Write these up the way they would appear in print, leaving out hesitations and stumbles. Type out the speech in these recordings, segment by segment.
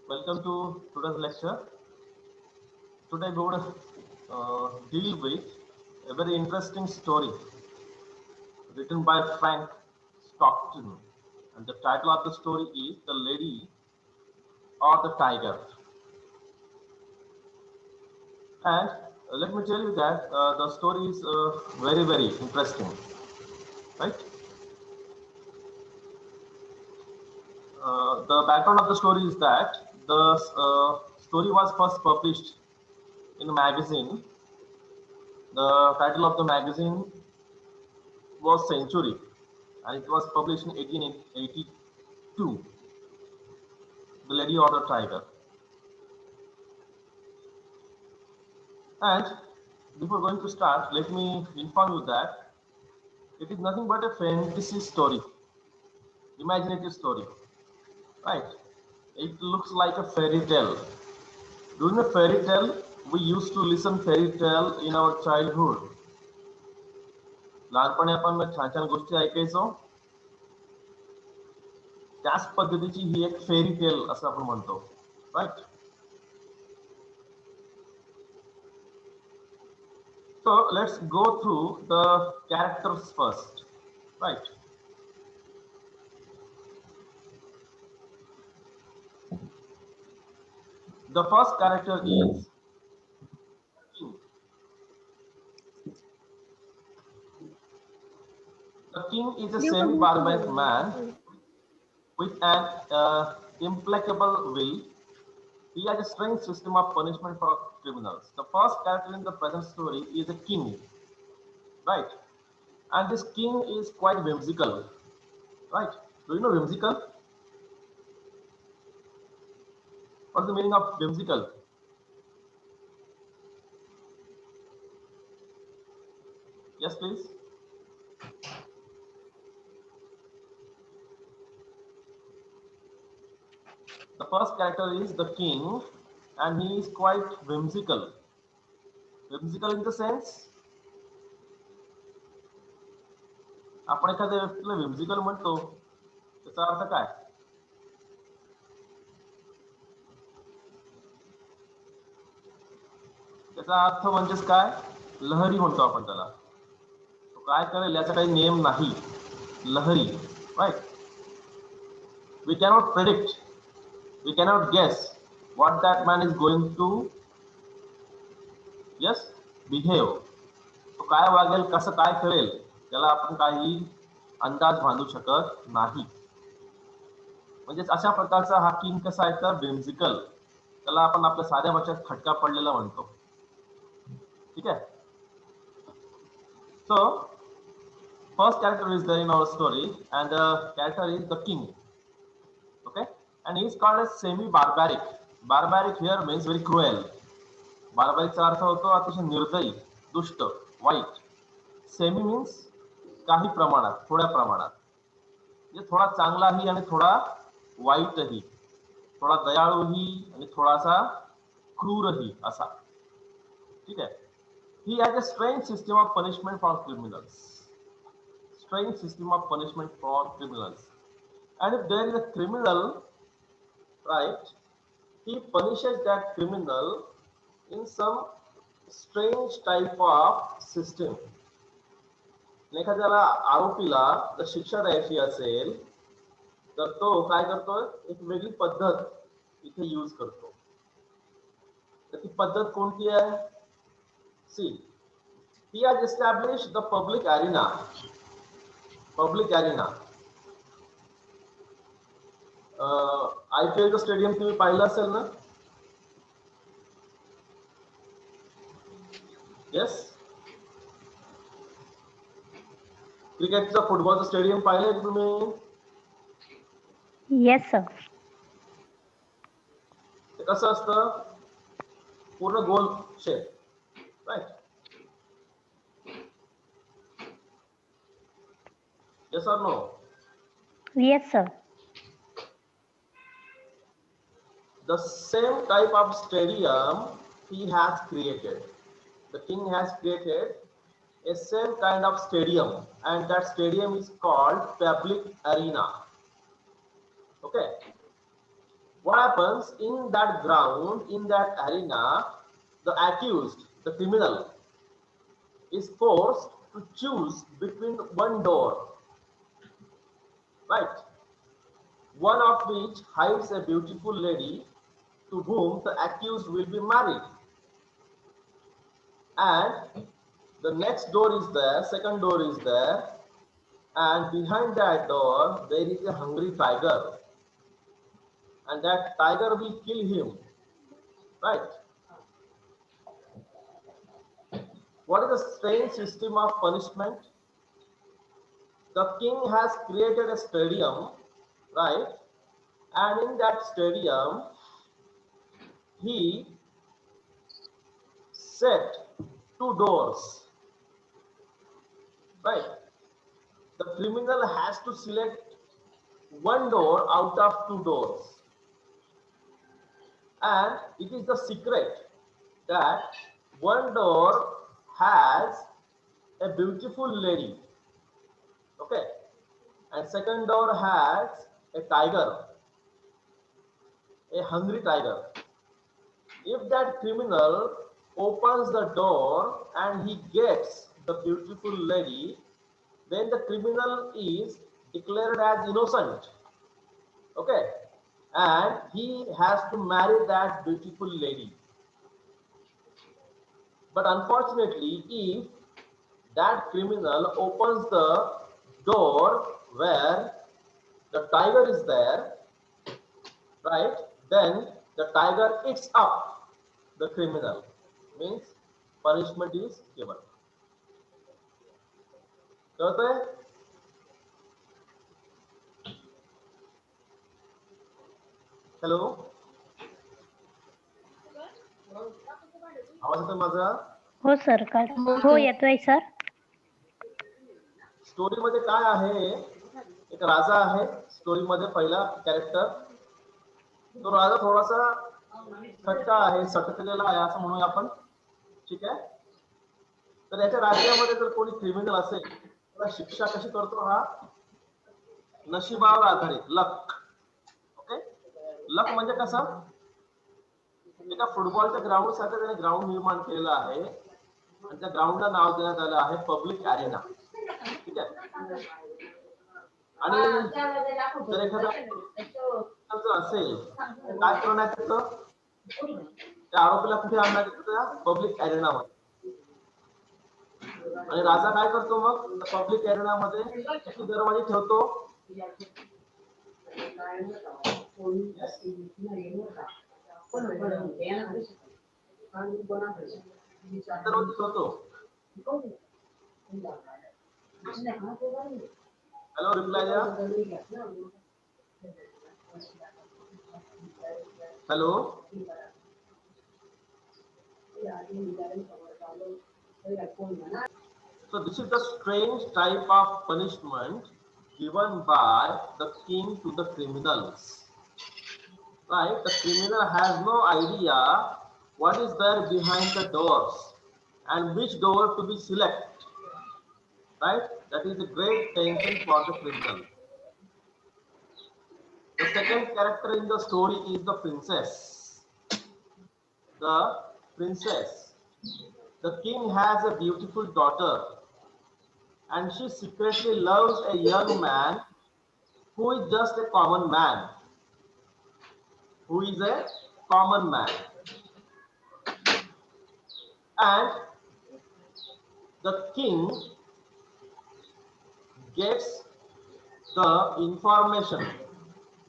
Welcome to today's lecture. Today we would deal with a very interesting story written by Frank Stockton, and the title of the story is "The Lady or the Tiger." And let me tell you that the story is very interesting, right? The background of the story is that the story was first published in a magazine. The title of the magazine was Century, and it was published in 1882. The Lady or the Tiger. And before going to start, let me inform you that it is nothing but a fantasy story, imaginative story, right? It looks like a fairy tale. During a fairy tale, we used to listen fairy tale in our childhood. लहानपणी आपण छान छान गोष्टी ऐकायचो. त्याच पद्धतीची ही एक fairy tale असं आपण म्हणतो, right? So let's go through the characters first, right? The first character is king. The king is a semi-barbaric man with an implacable will. He has a strange system of punishment for criminals. The first character in the present story is a king, right? And this king is quite whimsical, right? Do you know whimsical? What's the meaning of whimsical? Yes, please. The first character is the king, and he is quite whimsical. Whimsical in the sense, आपण एखाद्या व्यक्तीला whimsical म्हणतो, त्याचा अर्थ काय? त्याचा अर्थ म्हणजेच काय? लहरी म्हणतो आपण त्याला. तो काय करेल याचा काही नियम नाही. लहरी, right? We cannot predict, we cannot guess what that man is going to, yes, behave. तो काय वागेल, कसं काय करेल, त्याला आपण काही अंदाज बांधू शकत नाही. म्हणजे अशा प्रकारचा हा किंग कसा आहे तर whimsical. त्याला आपण आपल्या साध्या भाषेत फटका पडलेला म्हणतो. ठीक आहे? So first character is there in our story, and the character is the king. Okay, and he is called as semi-barbaric. Barbaric here means very cruel. Barbaric चा अर्थ होतो अतिशय निर्दयी, दुष्ट, वाईट. सेमी मीन्स काही प्रमाणात, थोड्या प्रमाणात. म्हणजे थोडा चांगलाही आणि थोडा वाईटही, थोडा दयाळूही आणि थोडासा क्रूरही असा. ठीक आहे? He has a strange system of punishment for criminals. Strange system of punishment for criminals. And if there is a criminal, right, he punishes that criminal in some strange type of system. एखाद्याला आरोपीला जर शिक्षा द्यायची असेल तर तो काय करतो, एक वेगळी पद्धत इथे यूज करतो. तर ती पद्धत कोणती आहे? See, he has established the public arena. Public arena. IPL stadium तुम्ही पाहिलं असेल ना? येस. क्रिकेटचं फुटबॉलचं स्टेडियम पाहिलंय तुम्ही? Yes sir. ते कसं असतं? पूर्ण गोल shape, right? Yes or no? Yes sir. The same type of stadium he has created. The king has created a same kind of stadium, and that stadium is called public arena. Okay. what happens in that ground, in that arena, the accused, the criminal, is forced to choose between one door, right? One of which hides a beautiful lady to whom the accused will be married. And the next door is there, second door is there, and behind that door there is a hungry tiger, and that tiger will kill him, right? What is the strange system of punishment? The king has created a stadium, right? And in that stadium, he set two doors, right? The criminal has to select one door out of two doors. And it is the secret that one door has a beautiful lady, okay, and second door has a tiger, a hungry tiger. If that criminal opens the door and he gets the beautiful lady, then the criminal is declared as innocent, okay, and he has to marry that beautiful lady. But unfortunately, if that criminal opens the door where the tiger is there, right, then the tiger eats up the criminal, means punishment is given. कळतंय? Hello, आवाज येतोय माझा? हो sir काय हो येतोय sir. Story मध्ये काय आहे, एक राजा आहे स्टोरी मध्ये पहिला कॅरेक्टर. तो राजा थोडासा सट्टा आहे, सटकलेला आहे असं म्हणूया आपण, ठीक आहे. तर याच्या राज्यामध्ये जर कोणी क्रिमिनल असेल तर शिक्षा कशी करतो हा, नशिबावर आधारित, लक. ओके, लक म्हणजे कसं, एका फुटबॉलच्या ग्राउंड साठी त्याने ग्राउंड निर्माण केलेलं आहे आणि त्या ग्राउंडला नाव देण्यात आलं आहे पब्लिक अरेना, ठीक आहे. आणि जर एखादा असेल काय करण्यात येतं, त्या आरोपीला कुठे आणण्यात येतं, त्या पब्लिक अरेना मध्ये. आणि राजा काय करतो मग, पब्लिक अरेना मध्ये किती दरवाजे ठेवतो, ठेवतो. हॅलो, रिप्लाय द्या. Hello, so this is the strange type of punishment given by the king to the criminals, right? The criminal has no idea what is there behind the doors and which door to be select, right? That is a great tension for the criminal. The second character in the story is the princess. The princess, the king has a beautiful daughter and she secretly loves a young man who is just a common man, who is a common man. And the king gets the information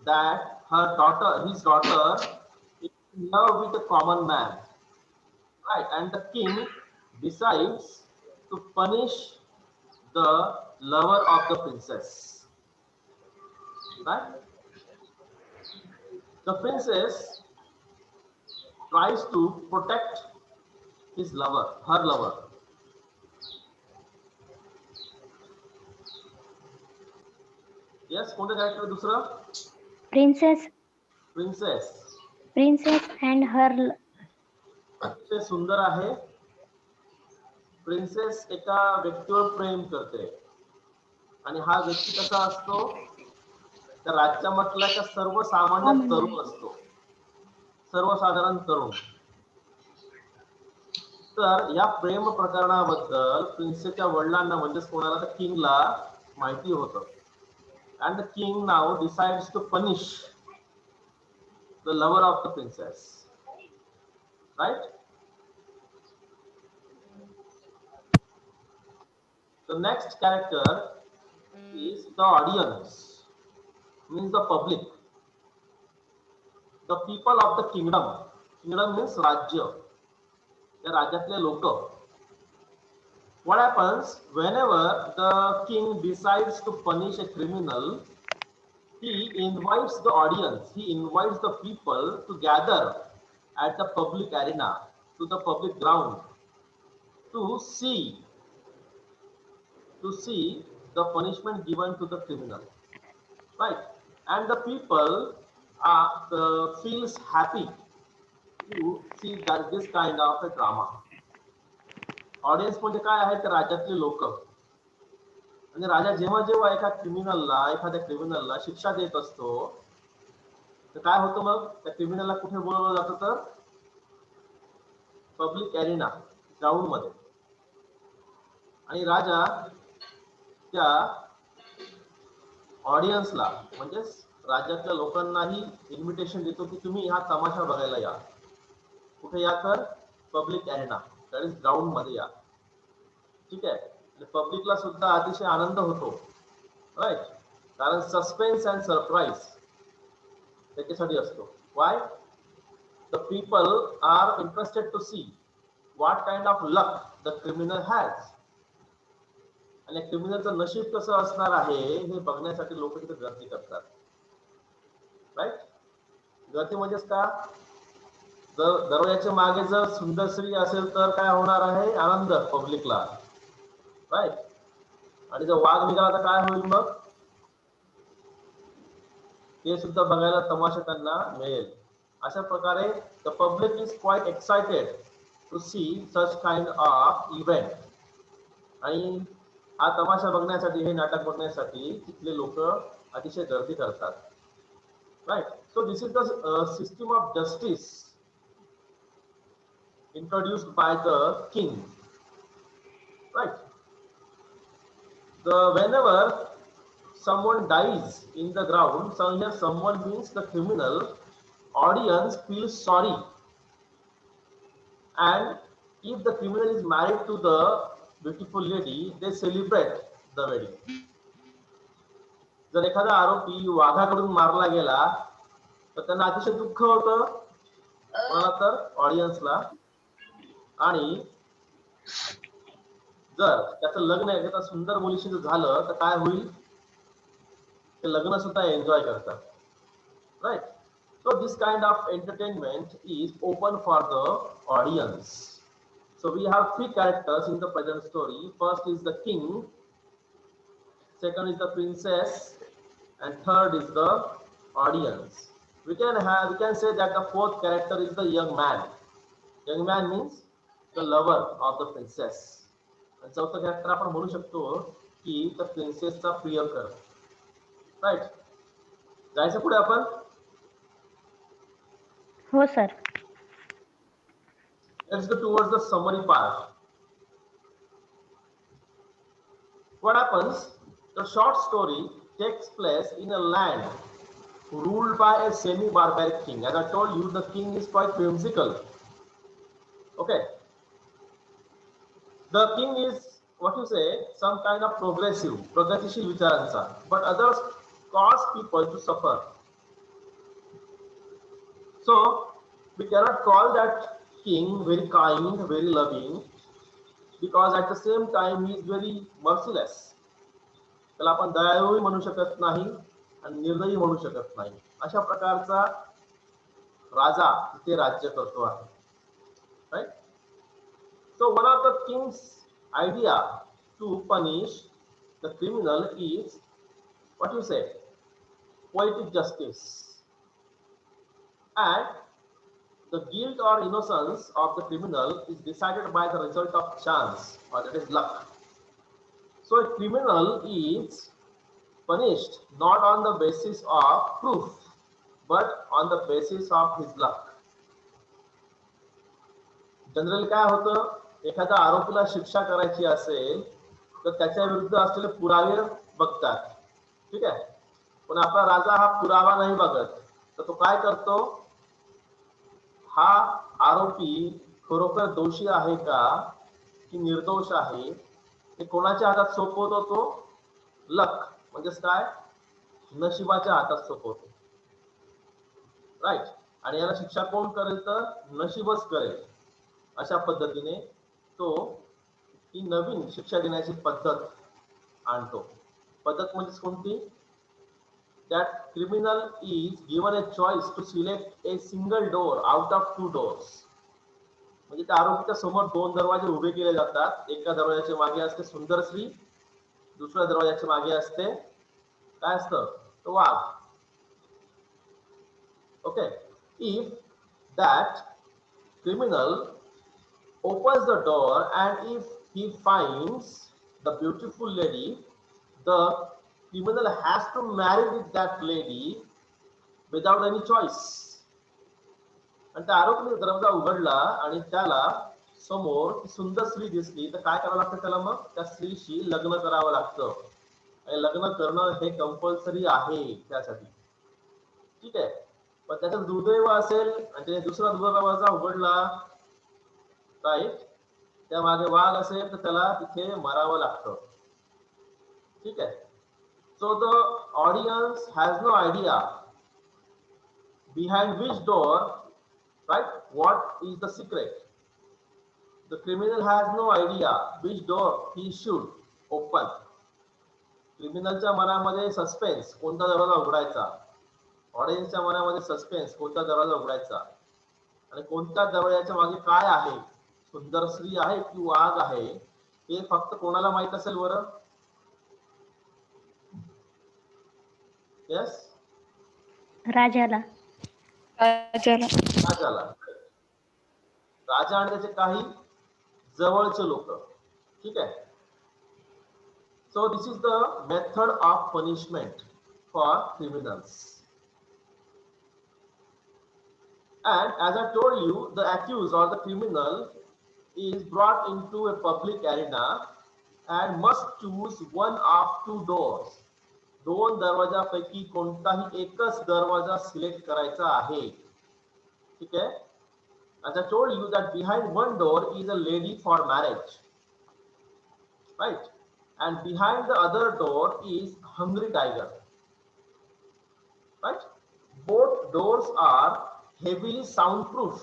that his daughter is in love with a common man, right? And the king decides to punish the lover of the princess, right? The princess tries to protect his lover, her lover. Yes, कोणतं character दुसरं? Princess. Princess. Princess and her. अतिशय सुंदर आहे. Princess एका व्यक्तीवर प्रेम करते आणि हा व्यक्ती कसा असतो, त्या राज्यामधला सर्वसामान्य तरुण असतो. सर्वसाधारण तरुण. तर या प्रेम प्रकरणाबद्दल प्रिन्सेसच्या वडिलांना म्हणजेच कोणाला तर किंगला माहिती होतं. And the king now decides to punish the lover of the princess. Right? The next character is the audience, means the public, the people of the kingdom. Kingdom means राज्य. त्या राज्यातले लोक. What happens whenever the king decides to punish a criminal? He invites the audience, he invites the people to gather at the public arena, to the public ground, to see the punishment given to the criminal, right? And the people feels happy to see that this kind of a drama. Audience म्हणजे काय आहे तर राज्यातले लोक. आणि राजा जेव्हा जेव्हा एखाद्या क्रिमिनलला शिक्षा देत असतो तर काय होतं मग त्या क्रिमिनलला कुठे बोलवलं जातं तर पब्लिक एरिना, ग्राउंड मध्ये. आणि राजा त्या ऑडियन्सला म्हणजे राज्यातल्या लोकांनाही इन्व्हिटेशन देतो की तुम्ही हा तमाशा बघायला या. कुठे या तर public arena, that is ground मध्ये या. ठीक आहे. पब्लिकला सुद्धा अतिशय आनंद होतो, राईट? कारण सस्पेन्स अँड सरप्राईज त्याच्यासाठी असतो. Why? The people are interested to see what kind of luck the criminal has. आणि क्रिमिनलचं नशीब कसं असणार आहे हे बघण्यासाठी लोक तिथे गर्दी करतात, राईट? गर्दी म्हणजेच का, जर दरवाजाच्या मागे जर सुंदर स्त्री असेल तर काय होणार आहे, आनंद पब्लिकला, राईट? आणि जर वाघ निघाला तर काय होईल मग, ते सुद्धा बघायला तमाशा त्यांना मिळेल. अशा प्रकारे the public is quite excited to see such kind of event. आणि हा तमाशा बघण्यासाठी, हे नाटक बघण्यासाठी तिथले लोक अतिशय गर्दी करतात, right? So this is the system of justice introduced by the king, right? Whenever someone dies in the ground, so here someone means the criminal, audience feels sorry, and if the criminal is married to the beautiful lady, they celebrate the wedding. जर एखादा आरोपी वाघाकडून मारला गेला तर त्यांना अतिशय दुःख होतं, कोणाला तर ऑडियन्सला. आणि जर त्याचं लग्न एखाद्या सुंदर मुलीशी झालं तर काय होईल, ते लग्न सुद्धा एन्जॉय करतात, right? So this kind of entertainment is open for the audience. So we have 3 characters in the present story. First is the king, second is the princess, and third is the audience. We can say that the fourth character is the young man. Young man means the lover of the princess. आणि चौथा character आपण म्हणू शकतो की त्या प्रिन्सेसचा प्रियकर, right? जायचं पुढे आपण. हो sir. Let's go towards the summary part. What happens? The short story takes place in a land ruled by a semi-barbaric king. As I told you, the king is quite whimsical. Okay. The king is, what you say, some kind of प्रगतिशील विचारांचा, but others cause people to suffer. So we cannot call that king very kind, very loving, because at the same time he is very merciless. त्याला आपण दयाळूही म्हणू शकत नाही आणि निर्दयी म्हणू शकत नाही. अशा प्रकारचा राजा तिथे राज्य करतो आहे, right? So one of the king's idea to punish the criminal is, what you say, poetic justice. And the guilt or innocence of the criminal is decided by the result of chance, or that is luck. So a criminal is punished not on the basis of proof, but on the basis of his luck. Generally काय होतं, एखाद्या आरोपीला शिक्षा करायची असेल तर त्याच्या विरुद्ध असलेले पुरावे बघतात, ठीक आहे. पण आपला राजा हा पुरावा नाही बघत, तर तो काय करतो, हा आरोपी खरोखर दोषी आहे का की निर्दोष आहे हे कोणाच्या हातात सोपवतो, तो लक म्हणजेच काय, नशिबाच्या हातात सोपवतो, राईट. आणि याला शिक्षा कोण करेल तर नशीबच करेल. अशा पद्धतीने तो ही नवीन शिक्षा देण्याची पद्धत आणतो. पद्धत म्हणजे कोणती, that criminal is given a choice to select a single door out of two doors. म्हणजे त्या आरोपीच्या समोर दोन दरवाजे उभे केले जातात. एका दरवाजाच्या मागे असते सुंदर स्त्री, दुसऱ्या दरवाजाच्या मागे असते काय असतं, तो वाघ. Okay. If that criminal opens the door and if he finds the beautiful lady, the criminal has to marry with that lady without any choice. आणि त्या आरोपीने दरवाजा उघडला आणि त्याला समोर सुंदर स्त्री दिसली तर काय करावं लागतं त्याला, मग त्या स्त्रीशी लग्न करावं लागतं. आणि लग्न करणं हे कंपल्सरी आहे त्यासाठी, ठीक आहे. पण त्याचं दुर्दैव असेल आणि दुसरा दरवाजा उघडला, राईट, त्या मागे वाघ असेल तर त्याला तिथे मरावं लागतं, ठीक आहे. So the audience has no idea behind which door, right, what is the secret. The criminal has no idea which door he should open. क्रिमिनलच्या मनामध्ये सस्पेन्स, कोणता दरवाजा उघडायचा, ऑडियन्सच्या मनामध्ये सस्पेन्स, कोणता दरवाजा उघडायचा आणि कोणत्या दरवाजाच्या मागे काय आहे, सुंदर स्त्री आहे की वाघ आहे, हे फक्त कोणाला माहित असेल बरं. यस, राजाला. राजाला. राजा आणि त्याचे काही जवळचे लोक, ठीक आहे. So this is the method of punishment for criminals. And as I told you, the accused or the criminal is brought into a public arena and must choose one of two doors. दोन दरवाजापैकी कोणताही एकच दरवाजा select करायचा आहे, ठीक आहे. As I told you that behind one door is a lady for marriage, right, and behind the other door is hungry tiger, right. Both doors are heavily soundproof,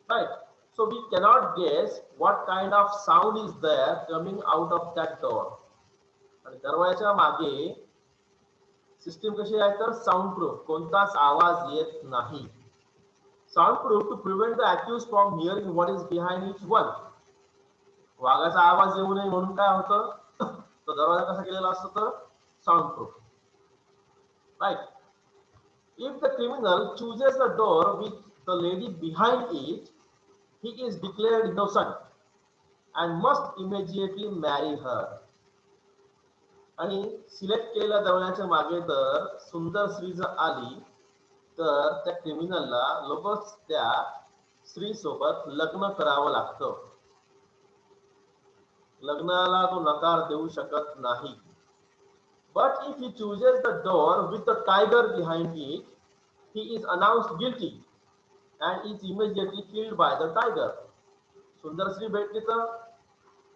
right. So we cannot guess what kind of sound is there coming out of that door. आणि दरवाजाच्या मागे system कशी आहे तर soundproof, कोणताच आवाज येत नाही. Soundproof to prevent the accused from hearing what is behind each one. वाघाचा आवाज येऊ नये म्हणून काय होतं, तो दरवाजा कसा केलेला असतो तर soundproof, right. If the criminal chooses the door with the lady behind it, he is declared innocent and must immediately marry her. आणि सिलेक्ट केलेल्या दरवाजाच्या मागे जर सुंदर स्त्री जर आली तर त्या क्रिमिनलला लगेच त्या स्त्री सोबत लग्न करावं लागतं. लग्नाला तो नकार देऊ शकत नाही. But if he chooses the door with the tiger behind it, he is announced guilty and is immediately killed by the tiger. सुंदर स्त्री भेटली तर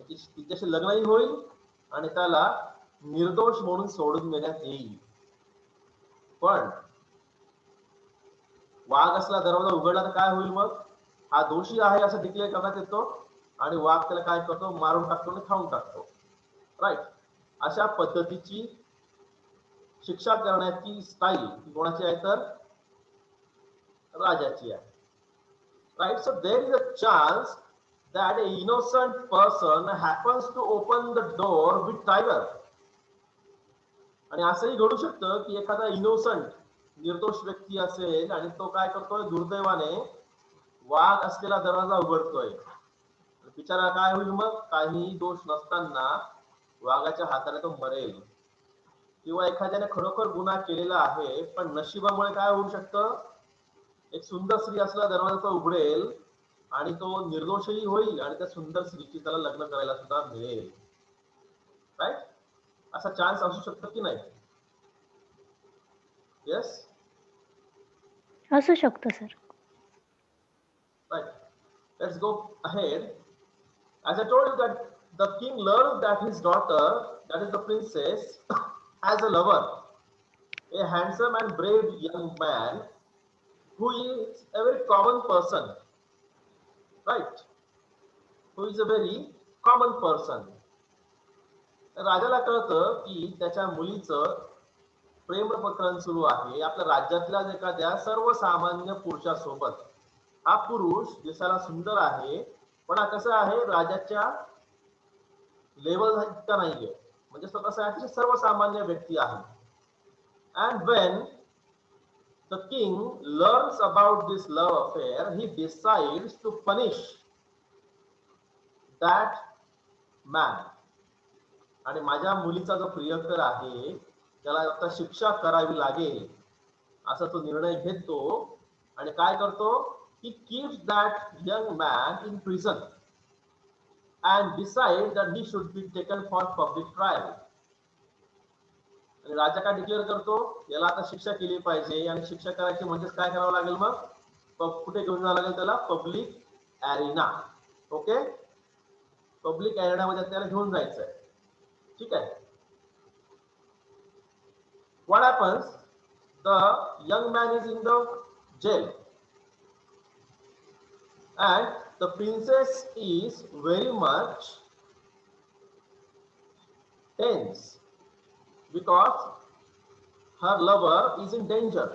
तिच्याशी लग्नही होईल आणि त्याला निर्दोष म्हणून सोडून देण्यात येईल. पण वाघ असला दरवाजा उघडला तर काय होईल, मग हा दोषी आहे असं डिक्लेअर करण्यात येतो आणि वाघ त्याला काय करतो, मारून टाकतो आणि खाऊन टाकतो, राईट. अशा पद्धतीची शिक्षा करण्याची स्टाईल कोणाची आहे तर राजाची आहे, right. So there is a chance that a innocent person happens to open the door with tiger. आणि असंही घडू शकतं की एखादा इनोसंट निर्दोष व्यक्ती असेल आणि तो काय करतोय, दुर्दैवाने वाघ असलेला दरवाजा उघडतोय. बिचारा काय होईल, मग काही दोष नसताना वाघाच्या हाताने तो मरेल. किंवा एखाद्याने खरोखर गुन्हा केलेला आहे पण नशिबामुळे काय होऊ शकतं, एक सुंदर स्त्री असला दरवाजा उघडेल आणि तो निर्दोषही होईल आणि त्या सुंदर स्त्रीची त्याला लग्न करायला सुद्धा मिळेल. राईट? असा चान्स असू शकतो की नाही? येस, असू शकतो sir. right. Let's go ahead. As I told you that the king learns that his daughter, that is the princess, has a lover, a handsome and brave young man who is a very common person, right? Who is a very common person. राजाला कळतं की त्याच्या मुलीचं प्रेम प्रकरण सुरू आहे आपल्या राज्यातल्या एखाद्या सर्वसामान्य पुरुषासोबत. हा पुरुष दिसायला सुंदर आहे पण हा कसा आहे राजाच्या लेवल इतका नाहीये, म्हणजे स्वतः आहे सर्वसामान्य व्यक्ती आहे. And when the king learns about this love affair, he decides to punish that man. आणि माझ्या मुलीचा जो प्रियकर आहे त्याला आता शिक्षा करावी लागेल असा तो निर्णय घेतो. आणि काय करतो? He keeps that young man in prison and decides that he should be taken for public trial. आणि राजा काय डिक्लेअर करतो? याला आता शिक्षा केली पाहिजे. आणि शिक्षा करायची म्हणजे काय करावं लागेल? मग कुठे घेऊन जावं लागेल त्याला? Public Arena. Okay, public Arena मध्ये त्याला घेऊन जायचंय. ठीक आहे. What happens? The young man is in the jail and the princess is very much tense because her lover is in danger.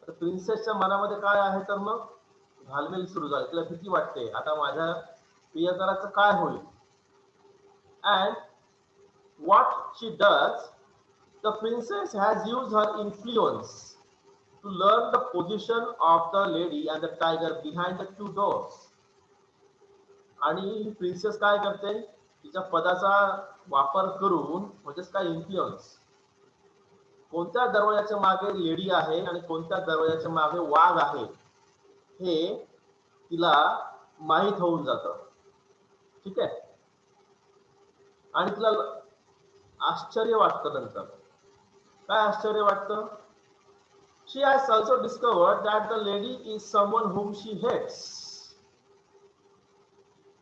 प्रिन्सेसच्या मनामध्ये काय आहे तर मग घालमेल सुरू झाली. तिला भीती वाटते आता माझ्या प्रियकराचं काय होईल. And what she does, the princess has used her influence to learn the position of the lady and the tiger behind the 2 doors. आणि प्रिन्सेस काय करते? तिच्या पदाचा वापर करून, म्हणजेच काय इन्फ्लुअन्स, कोणत्या दरवाजाच्या मागे लेडी आहे आणि कोणत्या दरवाजाच्या मागे वाघ आहे हे तिला माहित होऊन जातं. ठीक आहे. आणि तिला आश्चर्य वाटतं. नंतर काय आश्चर्य वाटतं? She has also discovered that the lady is someone whom she hates.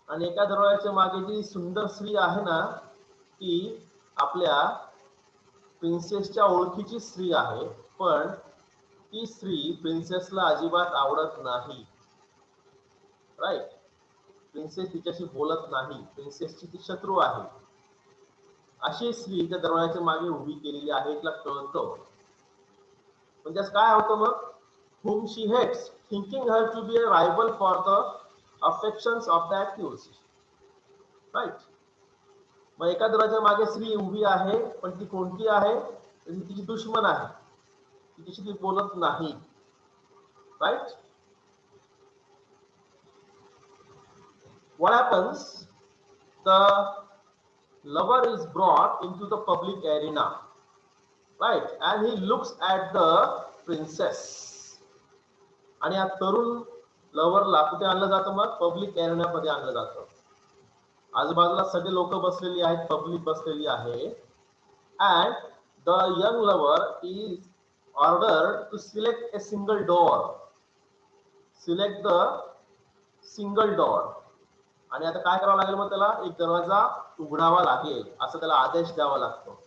आणि एका दरवाजाच्या मागे जी सुंदर स्त्री आहे ना ती आपल्या प्रिन्सेसच्या ओळखीची स्त्री आहे, पण ती स्त्री प्रिन्सेसला अजिबात आवडत नाही. राईट? प्रिन्सेस तिच्याशी बोलत नाही, प्रिन्सेसची ती शत्रू आहे. अशी स्त्री त्या दरवाजाच्या मागे उभी केलेली आहे, तिला कळतं. म्हणजे काय होतं मग? whom she hates, thinking her to be a rival for the affections of the accused. Right? मग एका दरवाजाच्या मागे स्त्री उभी आहे पण ती कोणती आहे? तिची दुश्मन आहे, तिच्याशी ती बोलत नाही. Right? What happens? The lover is brought into the public arena, right? And he looks at the princess. आणि या तरुण लवरला कुठे आणलं जातं? मग पब्लिक एरिना मध्ये आणलं जातं. आजूबाजूला सगळे लोक बसलेली आहेत, पब्लिक बसलेली आहे. And the young lover is ordered to select a single door. Select the single door. आणि आता काय करावं लागेल? मग त्याला एक दरवाजा उघडावा लागेल असं त्याला आदेश द्यावा लागतो.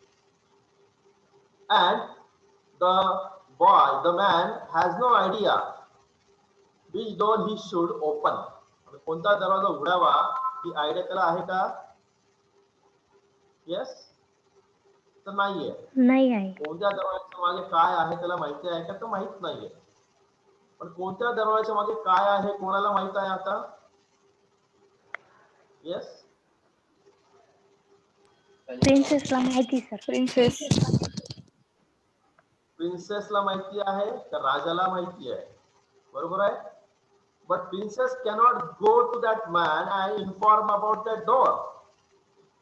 And the boy, the man has no idea which door he should open. कोणता दरवाजा उघडावा ही आयडिया त्याला आहे का? येस तर नाहीये. नाही आहे. कोणत्या दरवाजाच्या मागे काय आहे त्याला माहिती आहे का? तर माहित नाहीये. पण कोणत्या दरवाजाच्या मागे काय आहे कोणाला माहित आहे आता? येस, प्रिन्सेसला माहिती सर. प्रिन्सेसला माहिती आहे तर राजाला माहिती आहे. बरोबर आहे. But princess cannot go to that man and inform about that door.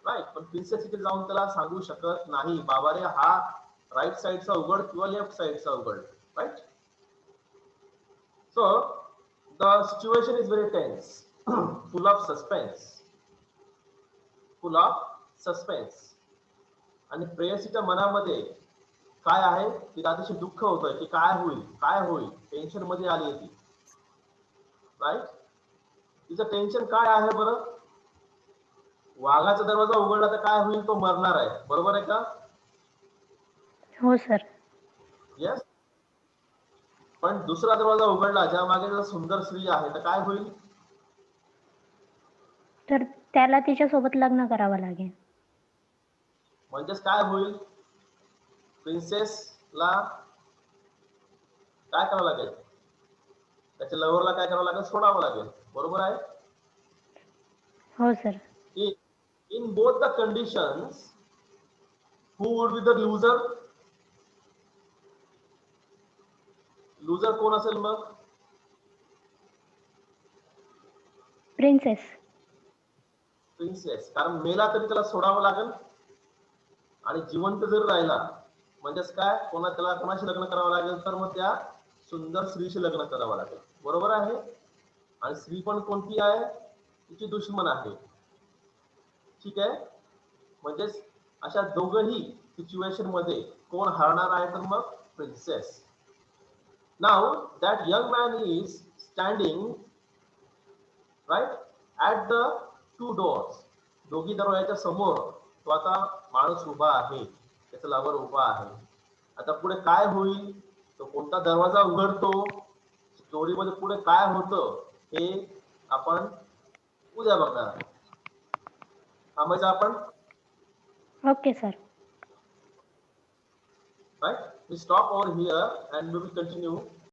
Right? पण प्रिन्सेस इथे जाऊन त्याला सांगू शकत नाही, बाबा रे हा राईट साइडचा उघड किंवा लेफ्ट साइडचा उघड. Right? So the situation is very tense, full of suspense, full of suspense. आणि प्रेयसीच्या मनामध्ये काय आहे, तिला अतिशय दुःख होतंय की काय होईल, टेन्शन मध्ये आली आहे ती. राईट, तिचं टेन्शन काय आहे बरं? वाघाचा दरवाजा उघडला तर काय होईल, तो मरणार आहे, बरोबर आहे का? हो सर. येस. पण दुसरा दरवाजा उघडला, ज्या मागे सुंदर स्त्री आहे, तर काय होईल? तर त्याला तिच्यासोबत लग्न करावं लागेल. म्हणजेच काय होईल, प्रिन्सेसला काय करावं लागेल, त्याच्या लव्हरला काय करावं लागेल, सोडावं लागेल, बरोबर आहे? हो sir. In both the conditions, who would be the loser? Loser कोण असेल मग? प्रिन्सेस. प्रिन्सेस. कारण मेला तरी त्याला सोडावं लागेल, आणि जिवंत जर राहिला म्हणजेच काय, त्याला कोणाशी लग्न करावं लागेल, तर मग त्या सुंदर स्त्रीशी लग्न करावं लागेल, बरोबर आहे? आणि स्त्री पण कोणती आहे, तिची दुश्मन आहे. ठीक आहे, म्हणजेच अशा दोघही सिच्युएशन मध्ये कोण हारणार आहे, तर मग princess. Now that young man is standing right at the two doors. दोघी दरवाजाच्या समोर तो आता माणूस उभा आहे, त्याचा लवर उभा आहे. आता पुढे काय होईल, तो कोणता दरवाजा उघडतो, स्टोरीमध्ये पुढे काय होतं हे आपण उद्या बघणार. थांबायचं आपण. Okay sir. Right, we stop over here and we will continue